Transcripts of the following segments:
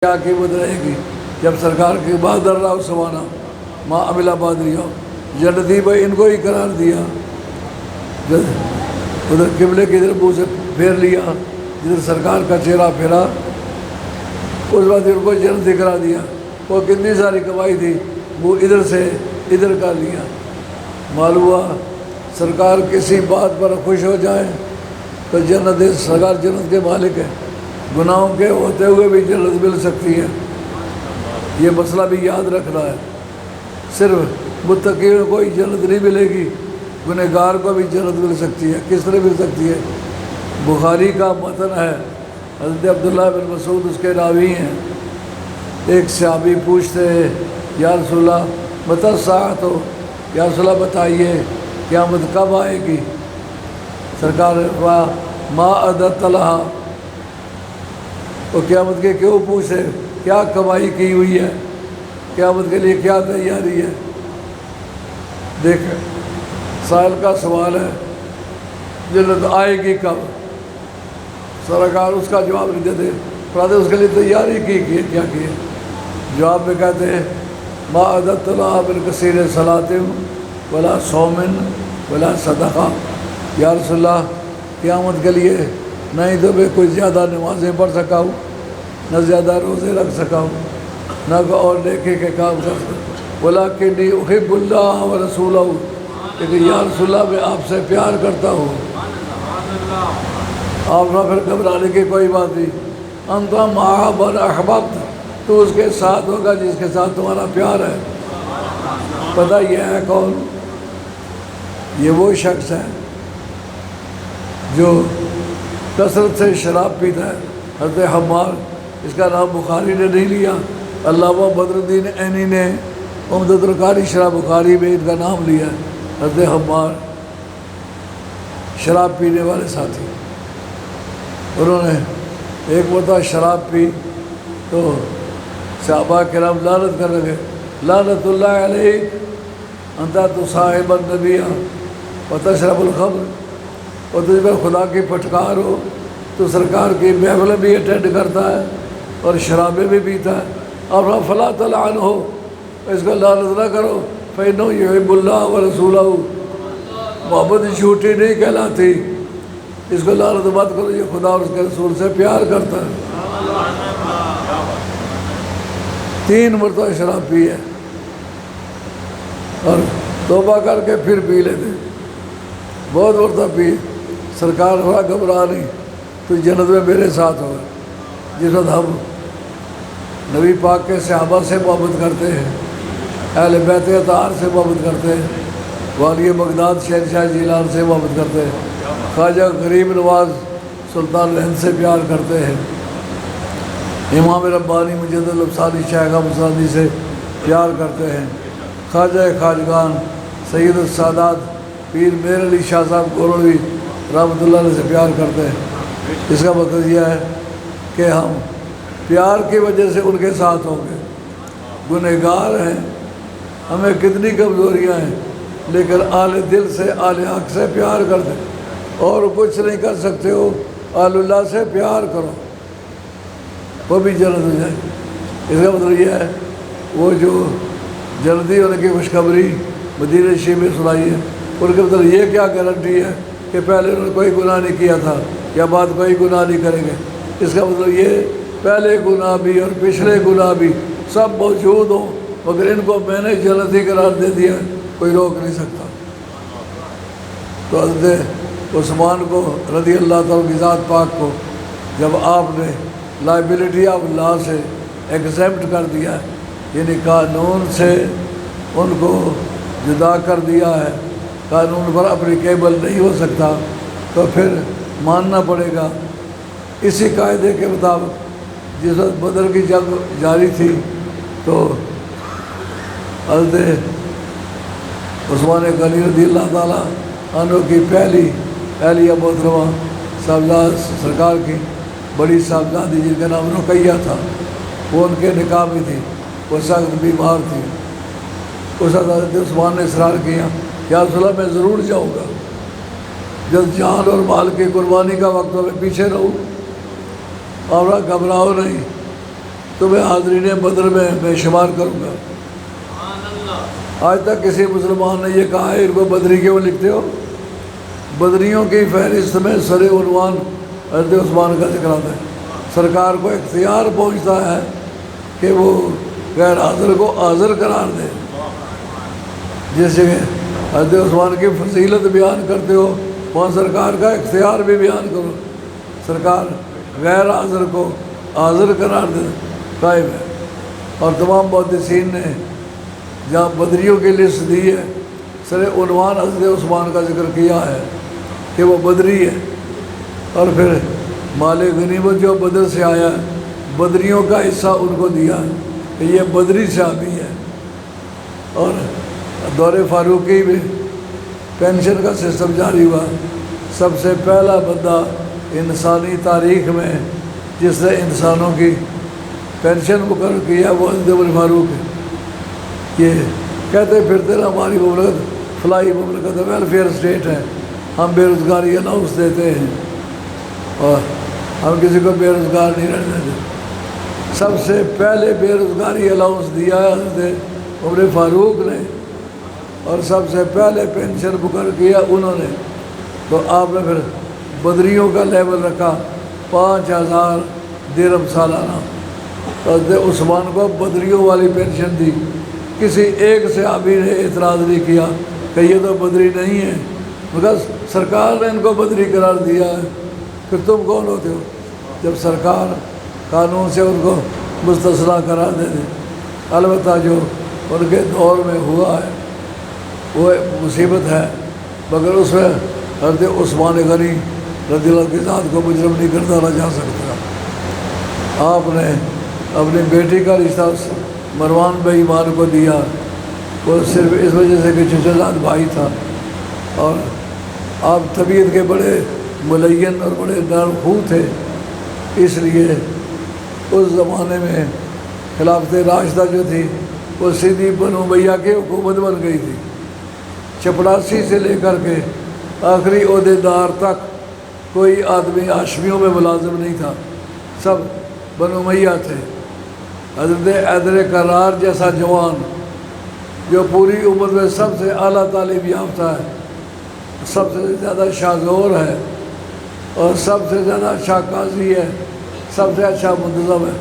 کیا قیمت رہے گی جب سرکار کے بعد در رہا سوانا ماں عملہ بادریہ جنتی بھائی ان کو ہی قرار دیا، ادھر قبلے کی طرف منہ سے پھیر لیا، جدھر سرکار کا چہرہ پھیرا اس بعد ان کو جنتی کرا دیا۔ وہ کتنی ساری کمائی تھی وہ ادھر سے ادھر کر لیا۔ معلوم ہوا سرکار کسی بات پر خوش ہو جائے تو جنت، سرکار جنت کے مالک ہے، گناہوں کے ہوتے ہوئے بھی جنت مل سکتی ہے۔ یہ مسئلہ بھی یاد رکھنا ہے، صرف متقیوں کو ہی جنت نہیں ملے گی، گنہگار کو بھی جنت مل سکتی ہے۔ کس طرح مل سکتی ہے؟ بخاری کا متن ہے، حضرت عبداللہ بن مسعود اس کے راوی ہیں۔ ایک صحابی پوچھتے ہیں یا رسول اللہ متی الساعۃ، یا رسول اللہ بتائیے قیامت کب آئے گی؟ سرکار ما عددت لہا، وہ قیامت کے کیوں پوچھے؟ کیا کمائی کی ہوئی ہے، قیامت کے لیے کیا تیاری ہے؟ دیکھیں سائل کا سوال ہے جنت آئے گی کب؟ سرکار اس کا جواب نہیں دیتے، فرماتے اس کے لیے تیاری کی کیا کی ہے؟ جواب میں کہتے ہیں ما عددت لہا من کثیر صلاۃ ولا صوم ولا صدقہ، یا رسول اللہ قیامت کے لیے نہ ہی تو میں کوئی زیادہ نمازیں پڑھ سکا ہوں، نہ زیادہ روزے رکھ سکا ہوں، نہ کوئی اور نیکی کے کام کر سکا، ولکنی احب اللہ ورسولہ، لیکن یا رسول اللہ میں آپ سے پیار کرتا ہوں۔ آپ نہ پھر گھبرانے کی کوئی بات نہیں، انت معہ من احببت، تو اس کے ساتھ ہوگا جس کے ساتھ تمہارا پیار ہے۔ پتہ یہ ہے کون؟ یہ وہ شخص ہے جو کثرت سے شراب پیتا ہے۔ حضرت حمار، اس کا نام بخاری نے نہیں لیا، علامہ بدر الدین عینی نے عمدۃ القاری شرح بخاری میں ان کا نام لیا ہے۔ حضرت حمار شراب پینے والے ساتھی، انہوں نے ایک مرتبہ شراب پی تو صحابہ کرام لعنت کر لگے، لعنت اللہ علیک انت تصاحب النبی وتشرب الخمر، اور تجھ پر خدا کی پھٹکار ہو تو سرکار کی محفلیں بھی اٹینڈ کرتا ہے اور شرابیں بھی پیتا ہے، اور فلا تلعنہ، اس کو لعنت نہ کرو، فإنہ یحب اللہ ورسولہ، محبت جھوٹی نہیں کہلاتی، اس کو لعنت مت کرو، یہ خدا اور اس کے رسول سے پیار کرتا ہے۔ 3 مرتبہ شراب پی ہے اور توبہ کر کے پھر پی لیتے، بہت مرتبہ پی۔ سرکار تھوڑا گھبرا نہیں، تو جنت میں میرے ساتھ ہوگا۔ جس وقت ہم نبی پاک کے صحابہ سے محبت کرتے ہیں، اہل بیت اطہار سے محبت کرتے ہیں، والی بغداد شہنشاہ جیلان سے محبت کرتے ہیں، خواجہ غریب نواز سلطان ہند سے پیار کرتے ہیں، امام ربانی مجد الافسانی شیخ مسانی سے پیار کرتے ہیں، خواجہ خواجگان سید السادات پیر میر علی شاہ صاحب گولڑوی رحمۃ اللہ علیہ سے پیار کرتے ہیں۔ اس کا مطلب یہ ہے کہ ہم پیار کی وجہ سے ان کے ساتھ ہوں گے۔ گنہگار ہیں، ہمیں کتنی کمزوریاں ہیں، لیکن اہل دل سے اہل حق سے پیار کرتے ہیں، اور کچھ نہیں کر سکتے ہو، اہل اللہ سے پیار کرو، وہ بھی جنت ہو جائے۔ اس کا مطلب یہ ہے وہ جو جنتی ہونے کی خوشخبری مدینہ شریف میں سنائی ہے، ان کے مطلب یہ کیا گارنٹی ہے کہ پہلے انہوں نے کوئی گناہ نہیں کیا تھا یا بعد کوئی گناہ نہیں کریں گے؟ اس کا مطلب یہ پہلے گناہ بھی اور پچھلے گناہ بھی سب موجود ہوں، مگر ان کو میں نے جنتی قرار دے دیا، کوئی روک نہیں سکتا۔ تو حضرت عثمان کو رضی اللہ تعالیٰ کی ذات پاک کو جب آپ نے لائبلٹی آف لا سے ایگزیمپٹ کر دیا ہے، یعنی قانون سے ان کو جدا کر دیا ہے، قانون پر اپلیکیبل نہیں ہو سکتا، تو پھر ماننا پڑے گا۔ اسی قاعدے کے مطابق جس وقت بدر کی جنگ جاری تھی تو حضرت عثمان غنی رضی اللہ تعالیٰ عنہ کی پہلی اہلیہ محترمہ صاحبزاد سرکار کی بڑی صاحبزادی جن کا نام رقیہ تھا، وہ ان کے نکاح میں تھی، وہ سخت بیمار تھی۔ اس وقت حضرت عثمان نے اصرار کیا یا رسول اللہ میں ضرور جاؤں گا، جب جان اور مال کی قربانی کا وقت ہو میں پیچھے رہوں، اور گھبراؤ نہیں، تمہیں حاضرین بدر میں شمار کروں گا۔ آج تک کسی مسلمان نے یہ کہا ہے ان کو بدری کیوں لکھتے ہو؟ بدریوں کی فہرست میں سر عنوان حضرت عثمان کا ذکر آتا ہے۔ سرکار کو اختیار پہنچتا ہے کہ وہ غیر حاضر کو حاضر قرار دے۔ جس جگہ حضرت عثمان کی فضیلت بیان کرتے ہو وہاں سرکار کا اختیار بھی بیان کرو۔ سرکار غیر حاضر کو حاضر قرار دے قائم ہے۔ اور تمام محدثین نے جہاں بدریوں کی لسٹ دی ہے سر عنوان حضرت عثمان کا ذکر کیا ہے کہ وہ بدری ہے۔ اور پھر مال غنیمت جو بدر سے آیا ہے بدریوں کا حصہ ان کو دیا ہے کہ یہ بدری صحابی ہے۔ اور دور فاروقی میں پینشن کا سسٹم جاری ہوا۔ سب سے پہلا بندہ انسانی تاریخ میں جس نے انسانوں کی پینشن مقرر کیا وہ حضرت عمر فاروق ہے۔ یہ کہتے پھرتے نا ہماری مملکت فلاحی مملکت ہے، ویلفیئر اسٹیٹ ہے، ہم بے روزگاری اناؤنس دیتے ہیں اور ہم کسی کو بے روزگار نہیں رہنے دیتے۔ سب سے پہلے بے روزگاری الاؤنس دیا ہے حضرت عمر فاروق نے اور سب سے پہلے پینشن مقرر کیا انہوں نے۔ تو آپ نے پھر بدریوں کا لیول رکھا 5000 درہم سالانہ۔ حضرت عثمان کو بدریوں والی پینشن دی۔ کسی ایک صحابی نے اعتراض نہیں کیا کہ یہ تو بدری نہیں ہے، مگر سرکار نے ان کو بدری قرار دیا ہے، پھر تم کون ہوتے ہو؟ جب سرکار قانون سے ان کو مستثنیٰ قرار دے دے۔ البتہ جو ان کے دور میں ہوا ہے وہ مصیبت ہے، مگر اس میں حضرت عثمان غنی رضی اللہ کی ذات کو مجرم نہیں کرتا نہ جا سکتا۔ آپ نے اپنی بیٹی کا رشتہ مروان بھائی ایمان کو دیا، وہ صرف اس وجہ سے کہ چچا زاد بھائی تھا، اور آپ طبیعت کے بڑے ملین اور بڑے نرم خو تھے، اس لیے اس زمانے میں خلافت راشدہ جو تھی وہ سیدھی بنو امیہ کی حکومت بن گئی تھی۔ چپڑاسی سے لے کر کے آخری عہدے دار تک کوئی آدمی ہاشمیوں میں ملازم نہیں تھا، سب بنو امیہ تھے۔ حضرت حیدر کرار جیسا جوان جو پوری امت میں سب سے اعلیٰ تعلیم یافتہ ہے، سب سے زیادہ شاذور ہے اور سب سے زیادہ اچھا قاضی ہے، سب سے اچھا منتظم ہے،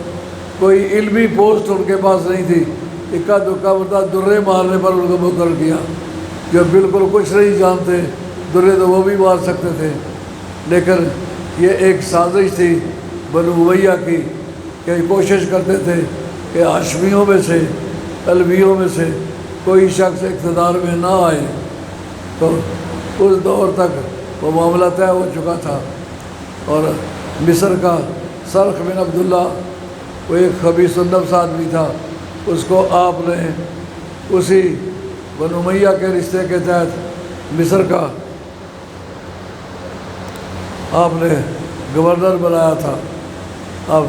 کوئی علمی پوسٹ ان کے پاس نہیں تھی، اکا دکا مرتا درے مارنے پر ان کو مقرر کیا۔ جو بالکل کچھ نہیں جانتے درے تو وہ بھی مار سکتے تھے، لیکن یہ ایک سازش تھی بنو امیہ کی کہ کوشش کرتے تھے کہ ہاشمیوں میں سے علویوں میں سے کوئی شخص اقتدار میں نہ آئے۔ تو اس دور تک وہ معاملہ طے ہو چکا تھا، اور مصر کا سرخ بن عبداللہ وہ ایک خبیث النفس آدمی تھا، اس کو آپ نے اسی بنو امیہ کے رشتے کے تحت مصر کا آپ نے گورنر بنایا تھا۔ اب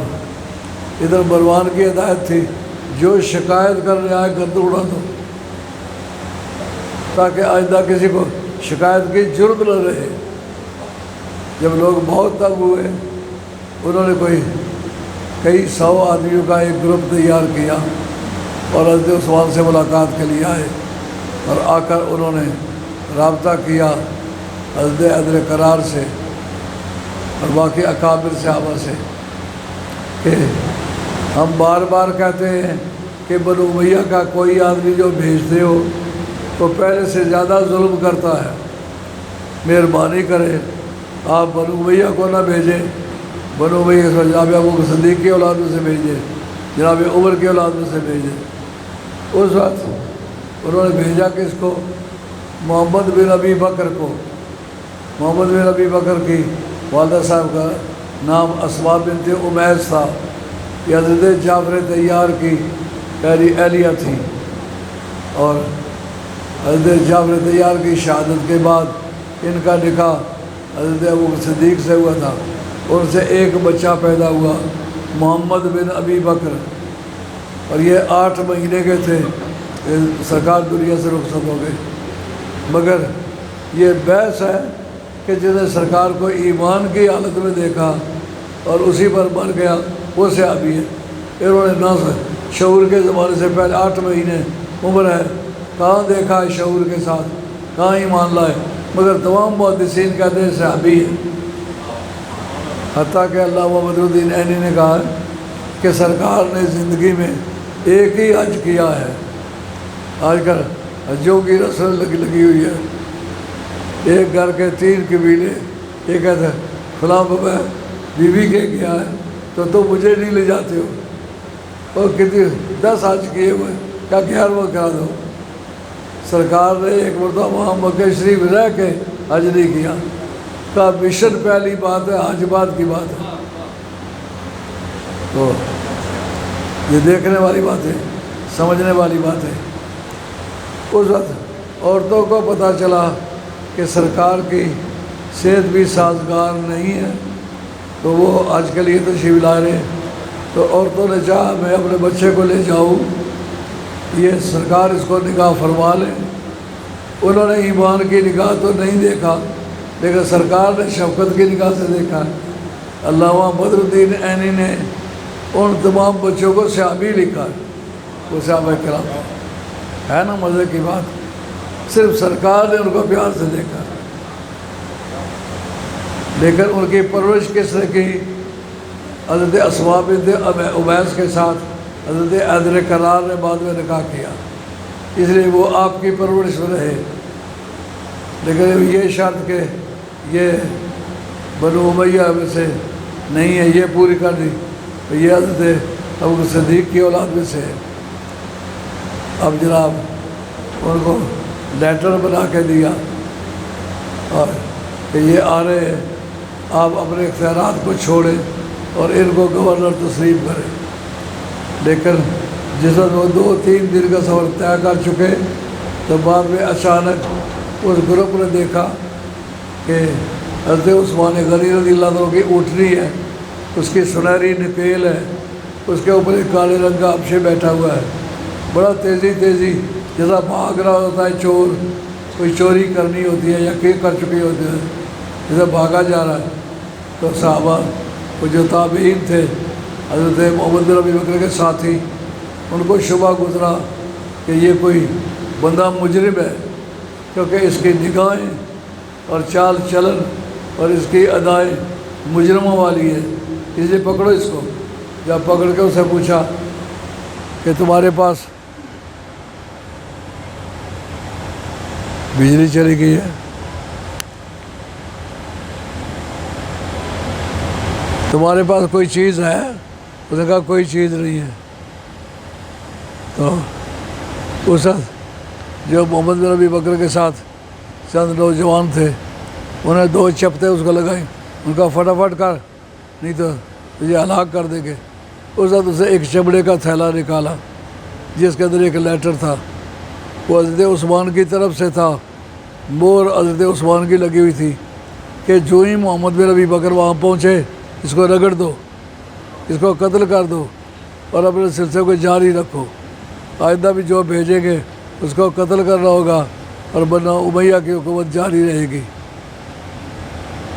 ادھر مروان کی ہدایت تھی جو شکایت کرنے آئے گردن اڑا دو، تاکہ آئندہ کسی کو شکایت کی جرت نہ رہے۔ جب لوگ بہت تنگ ہوئے انہوں نے کئی 100 آدمیوں کا ایک گروپ تیار کیا اور حضرت عثمان سے ملاقات کے لیے آئے، اور آ کر انہوں نے رابطہ کیا حضرت حیدر کرار سے اور باقی اکابر صحابہ سے کہ ہم بار بار کہتے ہیں کہ بنو امیہ کا کوئی آدمی جو بھیجتے ہو وہ پہلے سے زیادہ ظلم کرتا ہے، مہربانی کرے آپ بنو امیہ کو نہ بھیجیں، بنو امیہ کے جناب ابو بکر صدیق کی اولاد میں سے بھیجیں، جناب عمر کی اولاد میں سے بھیجیں۔ اس وقت انہوں نے بھیجا کس کو؟ محمد بن ابی بکر کو۔ محمد بن ابی بکر کی والدہ صاحب کا نام اسماء بنت امیس تھا، یہ حضرت جعفر طیار کی پہلی اہلیہ تھی، اور حضرت جعفر طیار کی شہادت کے بعد ان کا نکاح حضرت ابو بکر صدیق سے ہوا تھا، ان سے ایک بچہ پیدا ہوا محمد بن ابی بکر، اور یہ 8 مہینے کے تھے کہ سرکار دنیا سے رخصت ہو گئے۔ مگر یہ بحث ہے کہ جنہیں سرکار کو ایمان کی حالت میں دیکھا اور اسی پر مر گیا وہ صحابی ہے، انہوں نے نہ شعور کے زمانے سے پہلے 8 مہینے عمر ہے، کہاں دیکھا ہے شعور کے ساتھ، کہاں ایمان لائے، مگر تمام محدثین کہتے ہیں صحابی ہے۔ حتیٰ کہ علامہ بدر الدین عینی نے کہا ہے کہ سرکار نے زندگی میں ایک ہی حج کیا ہے۔ آج کل حجوں کی رسم لگی ہوئی ہے، ایک گھر کے 3 قبیلے یہ کہتے ہیں فلاں بابا بیوی کے گیا ہے تو مجھے نہیں لے جاتے ہو، اور کتنی 10 حج کیے ہوئے، کیا 11واں کرا دو۔ سرکار نے ایک مرتبہ وہاں مکہ شریف رہ کے حج نہیں کیا، کہا مشن پہلی بات ہے، حج بعد کی بات ہے۔ تو یہ دیکھنے والی بات ہے، سمجھنے والی بات ہے۔ اس وقت عورتوں کو پتہ چلا کہ سرکار کی صحت بھی سازگار نہیں ہے، تو وہ آج کے لیے تشریف لا رہے ہیں، تو عورتوں نے چاہا میں اپنے بچے کو لے جاؤں، یہ سرکار اس کو نکاح فرما لیں۔ انہوں نے ایمان کی نگاہ تو نہیں دیکھا، لیکن سرکار نے شفقت کی نگاہ سے دیکھا۔ علامہ بدر الدین عینی نے ان تمام بچوں کو صحابی لکھا ہے، وہ صحابہ کرام ہے نا، مزے کی بات، صرف سرکار نے ان کو پیار سے دیکھا۔ لیکن ان کی پرورش کس نے کی؟ حضرت اسماء بنت عمیس کے ساتھ حضرت حیدر کرار نے بعد میں نکاح کیا، اس لیے وہ آپ کی پرورش میں رہے۔ لیکن یہ شرط کہ یہ بنو امیہ میں سے نہیں ہے، یہ پوری کر دی، تو یہ حضرت ابو صدیق کی اولاد میں سے ہے۔ اب جناب ان کو لیٹر بنا کے دیا اور کہ یہ آ رہے ہیں، آپ اپنے اختیارات کو چھوڑیں اور ان کو گورنر تسلیم کریں۔ لیکن جس وقت وہ 2-3 دن کا سفر طے کر چکے تو بعد میں اچانک اس گروپ نے دیکھا کہ حضرت عثمان غنی رضی اللہ عنہ کی اونٹنی ہے، اس کی سنہری نکیل ہے، اس کے اوپر ایک کالے رنگ کا حبشی بیٹھا ہوا ہے، بڑا تیزی جیسا بھاگ رہا ہوتا ہے چور، کوئی چوری کرنی ہوتی ہے یا کر چکی ہوتی ہے، جیسا بھاگا جا رہا ہے۔ تو صحابہ وہ جو تابعین تھے، حضرت محمد بن ابی بکر کے ساتھی، ان کو شبہ گزرا کہ یہ کوئی بندہ مجرم ہے، کیونکہ اس کی نگاہیں اور چال چلن اور اس کی ادائیں مجرموں والی ہے، اس لیے پکڑو اس کو۔ جب پکڑ کے اسے پوچھا کہ تمہارے پاس بجلی چلی گئی ہے، تمہارے پاس کوئی چیز ہے؟ اس نے کہا کوئی چیز نہیں ہے۔ تو اس وقت جو محمد بن ابی بکر کے ساتھ چند نوجوان تھے، انہیں 2 چپٹیں اس کو لگائیں، ان کا فٹافٹ کر نہیں تو تجھے ہلاک کر دیں گے۔ اس وقت اسے ایک چمڑے کا تھیلا نکالا جس کے اندر ایک لیٹر تھا، وہ حضرت عثمان کی طرف سے تھا، مور حضرت عثمان کی لگی ہوئی تھی کہ جو ہی محمد بن ابی بکر وہاں پہنچے اس کو رگڑ دو، اس کو قتل کر دو اور اپنے سلسلے کو جاری رکھو، آئندہ بھی جو بھیجیں گے اس کو قتل کرنا ہوگا اور بنو امیہ کی حکومت جاری رہے گی۔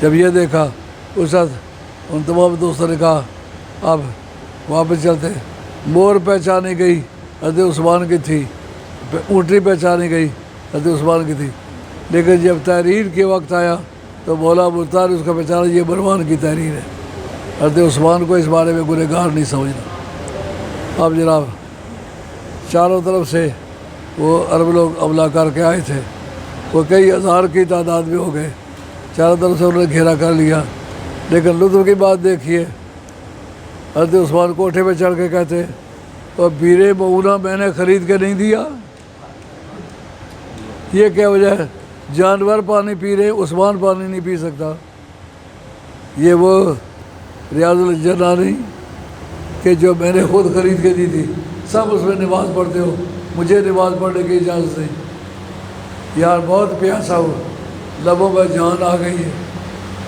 جب یہ دیکھا اس وقت ان تمام دوستوں نے کہا اب واپس چلتے۔ مور پہچانی گئی حضرت عثمان کی تھی، اونٹنی پہچانی گئی حضرت عثمان کی تھی، لیکن جب تحریر کے وقت آیا تو مولا مختار اس کا پہچانا یہ مروان کی تحریر ہے۔ حضرت عثمان کو اس بارے میں گنہگار نہیں سمجھنا۔ اب جناب چاروں طرف سے وہ عرب لوگ حملہ کر کے آئے تھے، وہ کئی ہزار کی تعداد میں ہو گئے، چاروں طرف سے انہوں نے گھیرا کر لیا۔ لیکن لطف کی بات دیکھیے، حضرت عثمان کوٹھے پہ چڑھ کے کہتے اور بیرے معونہ میں نے خرید کے نہیں دیا، یہ کیا وجہ ہے؟ جانور پانی پی رہے، عثمان پانی نہیں پی سکتا۔ یہ وہ ریاض الجنہ نہیں کہ جو میں نے خود خرید کے دی تھی، سب اس میں نماز پڑھتے ہو، مجھے نماز پڑھنے کی اجازت نہیں۔ یار بہت پیاسا ہو، لبوں میں جان آ گئی ہے،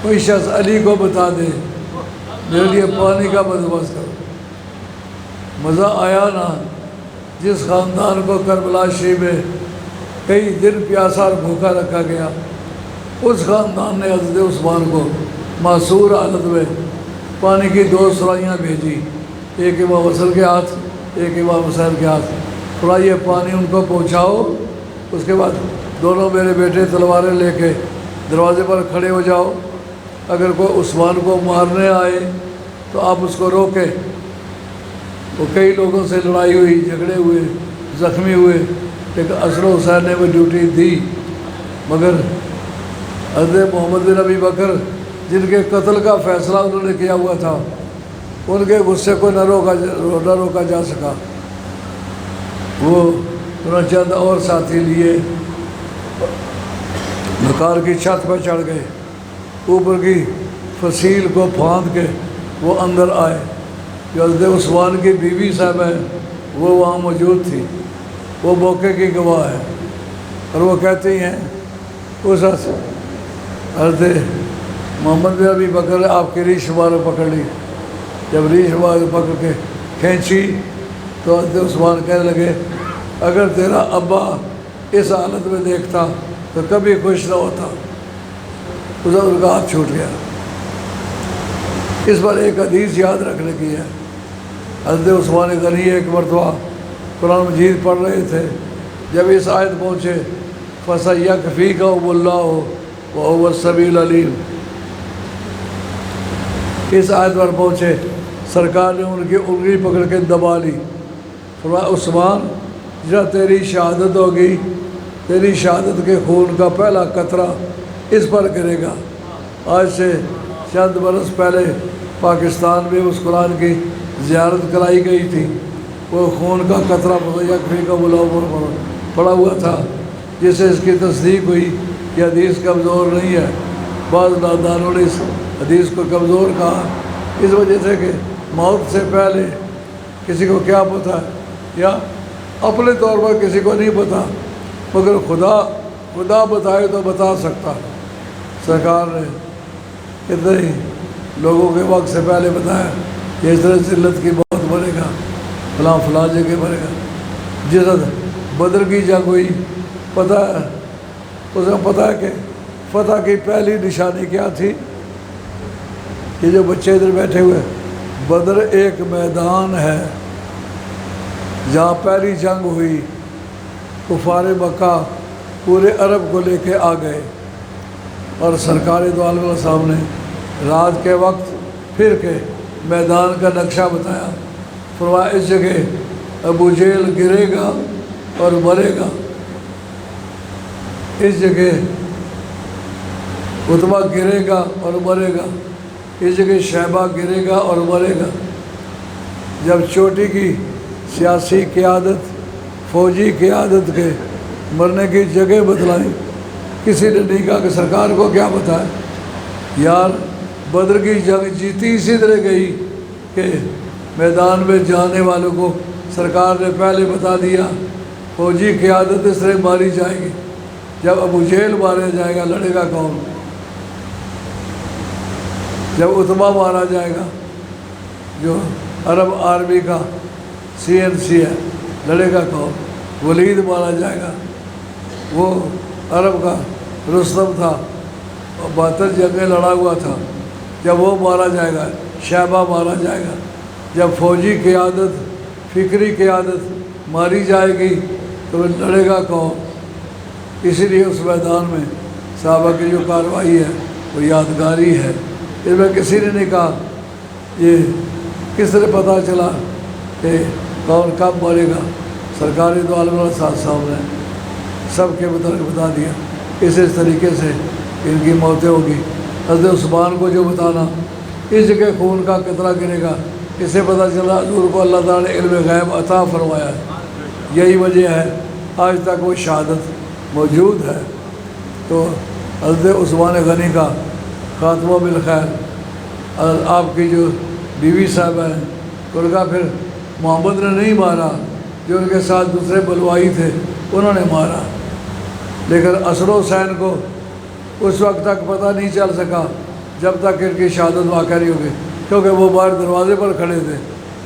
کوئی شخص علی کو بتا دے میرے لیے پانی کا بندوبست کرو۔ مزہ آیا نا؟ جس خاندان کو کربلا شریف میں کئی دن پیاسا اور بھوکا رکھا گیا، اس خاندان نے حضرت عثمان کو معصور حالت میں پانی کی 2 سرائیاں بھیجی ایک امام حسن کے ہاتھ، ایک امام حسین کے ہاتھ، تھوڑا یہ پانی ان کو پہنچاؤ، اس کے بعد دونوں میرے بیٹے تلواریں لے کے دروازے پر کھڑے ہو جاؤ، اگر کوئی عثمان کو مارنے آئے تو آپ اس کو روکیں۔ وہ کئی لوگوں سے لڑائی ہوئی، جھگڑے ہوئے، زخمی ہوئے، لیکن حسن و حسین نے وہ ڈیوٹی دی، مگر حضرت محمد بن ابی بکر جن کے قتل کا فیصلہ انہوں نے کیا ہوا تھا، ان کے غصے کو نہ روکا جا سکا۔ وہ انہوں نے چند اور ساتھی لیے، مکار کی چھت پہ چڑھ گئے، اوپر کی فصیل کو پھاند کے وہ اندر آئے۔ جو حضرت عثمان کی بیوی صاحب ہے وہ وہاں موجود تھی، وہ موقع کی گواہ ہے، اور وہ کہتی ہیں اس حضرت محمد بن ابی بکر نے آپ کی ریش مبارک پکڑ لی، جب ریش مبارک پکڑ کے کھینچی تو حضرت عثمان کہنے لگے اگر تیرا ابا اس حالت میں دیکھتا تو کبھی خوش نہ ہوتا، اس ان کا ہاتھ چھوٹ گیا۔ اس پر ایک حدیث یاد رکھنے کی ہے۔ حضرت عثمان غنی ایک مرتبہ قرآن مجید پڑھ رہے تھے، جب اس آیت پہنچے فَسَيَكْفِيكَهُمُ اللَّهُ وَهُوَ السَّمِيعُ الْعَلِيمُ، اس آیت پر پہنچے، سرکار نے ان کی انگلی پکڑ کے دبا لی، فرمایا عثمان جب تیری شہادت ہوگی، تیری شہادت کے خون کا پہلا قطرہ اس پر گرے گا۔ آج سے چند برس پہلے پاکستان میں اس قرآن کی زیارت کرائی گئی تھی، وہ خون کا قطرہ فَسَيَكْفِيكَهُمُ اللَّهُ پڑا ہوا تھا، جس سے اس کی تصدیق ہوئی کہ حدیث کمزور نہیں ہے۔ بعض نادانوں نے اس حدیث کو کمزور کہا، اس وجہ سے کہ موت سے پہلے کسی کو کیا پتہ ہے، یا اپنے طور پر کسی کو نہیں پتہ، مگر خدا بتائے تو بتا سکتا۔ سرکار نے کتنے ہی لوگوں کے وقت سے پہلے بتایا کہ اس طرح ذلت کی موت بنے گا، فلاں فلاں جگہ بنے گا۔ جس بدر کی جنگ ہوئی، پتہ ہے اسے پتہ ہے کہ فتح کی پہلی نشانی کیا تھی؟ یہ جو بچے ادھر بیٹھے ہوئے، بدر ایک میدان ہے جہاں پہلی جنگ ہوئی، کفار مکہ پورے عرب کو لے کے آ گئے، اور سرکار دو عالم صاحب نے رات کے وقت پھر کے میدان کا نقشہ بتایا، فرمایا اس جگہ ابو جہل گرے گا اور مرے گا، اس جگہ عتبہ گرے گا اور مرے گا، اس جگہ شیبہ گرے گا اور مرے گا۔ جب چوٹی کی سیاسی قیادت، فوجی قیادت کے مرنے کی جگہ بتلائیں، کسی نے نہیں کہا کہ سرکار کو کیا پتہ ہے۔ یار بدر کی جنگ جیتی اسی طرح گئی کہ میدان میں جانے والوں کو سرکار نے پہلے بتا دیا فوجی قیادت اس طرح ماری جائے گی۔ جب ابو جہل مارا جائے گا لڑے گا کون؟ جب عتبہ مارا جائے گا جو عرب آرمی کا CNC ہے، لڑے گا کون؟ ولید مارا جائے گا، وہ عرب کا رستم تھا، 72 جنگیں لڑا ہوا تھا، جب وہ مارا جائے گا، شیبہ مارا جائے گا۔ جب فوجی قیادت، فکری قیادت ماری جائے گی تو لڑے گا کون؟ اسی لیے اس میدان میں صحابہ کی جو کارروائی ہے وہ یادگاری ہے۔ اس میں کسی نے نہیں کہا یہ کس طرح پتہ چلا کہ کون کب مرے گا، سرکاری دو عالم صاحب نے سب کے متعلق بتا دیا، اس طریقے سے ان کی موتیں ہوگی۔ حضرت عثمان کو جو بتانا اس جگہ خون کا قطرہ گرے گا، اس سے پتہ چلا حضور کو اللہ تعالیٰ نے علم غیب عطا فرمایا ہے، یہی وجہ ہے آج تک وہ شہادت موجود ہے۔ تو حضرت عثمان غنی کا خاتمہ بالخیر، آپ کی جو بیوی صاحب ہیں ان کا پھر محمد نے نہیں مارا، جو ان کے ساتھ دوسرے بلوائی تھے انہوں نے مارا، لیکن حسن و حسین کو اس وقت تک پتہ نہیں چل سکا جب تک ان کی شہادت واقع نہیں ہوگی، کیونکہ وہ باہر دروازے پر کھڑے تھے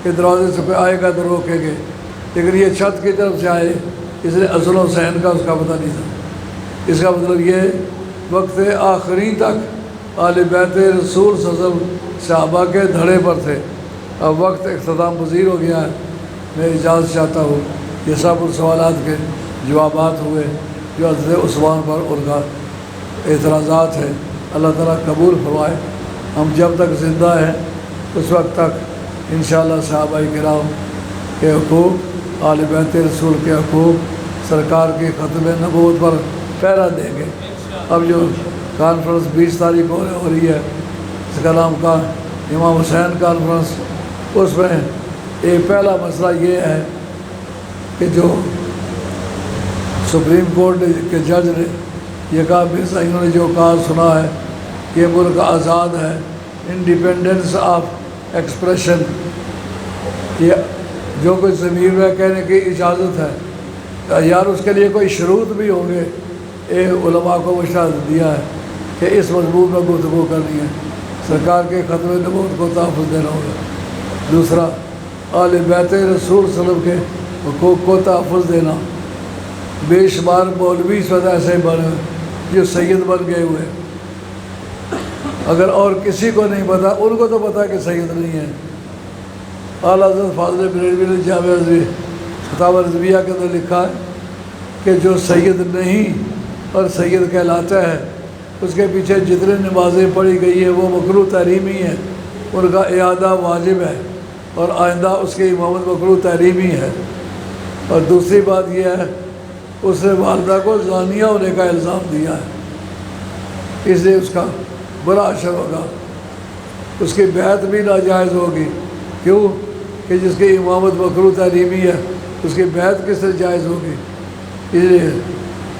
کہ دروازے سے کوئی آئے گا تو روکیں گے، لیکن یہ چھت کی طرف سے آئے، اس لیے حسن و حسین کا اس کا پتہ نہیں تھا۔ اس کا مطلب یہ وقت آخری تک اہل بیت رسول صلی اللہ علیہ وسلم صحابہ کے دھڑے پر تھے، اب وقت اختتام پذیر ہو گیا ہے، میں اجازت چاہتا ہوں۔ یہ سب ان سوالات کے جوابات ہوئے جو حضرت عثمان پر ان کا اعتراضات ہیں، اللہ تعالیٰ قبول فرمائے۔ ہم جب تک زندہ ہیں اس وقت تک انشاءاللہ صحابہ کرام کے حقوق، آل بیت رسول کے حقوق، سرکار کی ختم نبوت پر پہرا دیں گے۔ اب جو کانفرنس 20 تاریخ کو ہو رہی ہے، اس کا نام کا امام حسین کانفرنس، اس میں ایک پہلا مسئلہ یہ ہے کہ جو سپریم کورٹ کے جج نے یہ کہا، مرزا انہوں نے جو کہا سنا ہے کہ ملک آزاد ہے، انڈیپینڈنس آف ایکسپریشن، یہ جو کچھ ضمیر میں کہنے کی اجازت ہے، یار اس کے لیے کوئی شروط بھی ہوں گے۔ ایک علماء کو مشورہ دیا ہے کہ اس مضمون میں گفتگو کرنی ہے، سرکار کے ختم نبوت کو تحفظ دینا ہوگا۔ دوسرا، آل بیت رسول صلی اللہ علیہ وسلم کے حقوق کو تحفظ دینا۔ بے شمار مولوی اس وقت ایسے بنے ہوئے جو سید بن گئے ہوئے، اگر اور کسی کو نہیں پتا، ان کو تو پتا کہ سید نہیں ہے۔ اعلیٰ حضرت فاضل بریلوی نے جامع فتاوی رضویہ کے اندر لکھا ہے کہ جو سید نہیں اور سید کہلاتا ہے، اس کے پیچھے جتنے نمازیں پڑھی گئی ہیں وہ مکروہ تحریمی ہیں، ان کا اعادہ واجب ہے، اور آئندہ اس کی امامت مکروہ تحریمی ہے۔ اور دوسری بات یہ ہے، اس نے والدہ کو زانیہ ہونے کا الزام دیا ہے، اس لیے اس کا برا اثر ہوگا، اس کی بیعت بھی ناجائز ہوگی۔ کیوں کہ جس کی امامت مکروہ تحریمی ہے، اس کی بیعت کس سے جائز ہوگی؟ اس لیے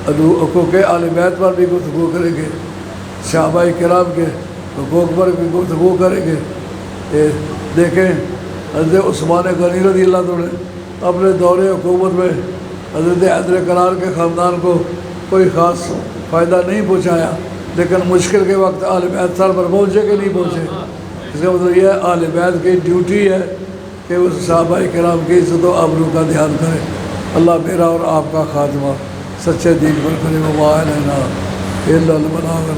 حقوق آل بیت پر بھی گفتگو کریں گے، صحابہ کرام کے حقوق پر بھی گفتگو کریں گے۔ دیکھیں حضرت عثمان غنی رضی اللہ عنہ نے اپنے دور حکومت میں حضرت حیدر کرار کے خاندان کو کوئی خاص فائدہ نہیں پہنچایا، لیکن مشکل کے وقت آل بیت سر پر پہنچے کہ نہیں پہنچے؟ اس کا مطلب یہ ہے آل بیت کی ڈیوٹی ہے کہ وہ صحابہ کرام کی عزت و آبرو کا دھیان کرے۔ اللہ میرا اور آپ کا خاتمہ سچے دین پر کرے۔ وما علینا الا البلاغ۔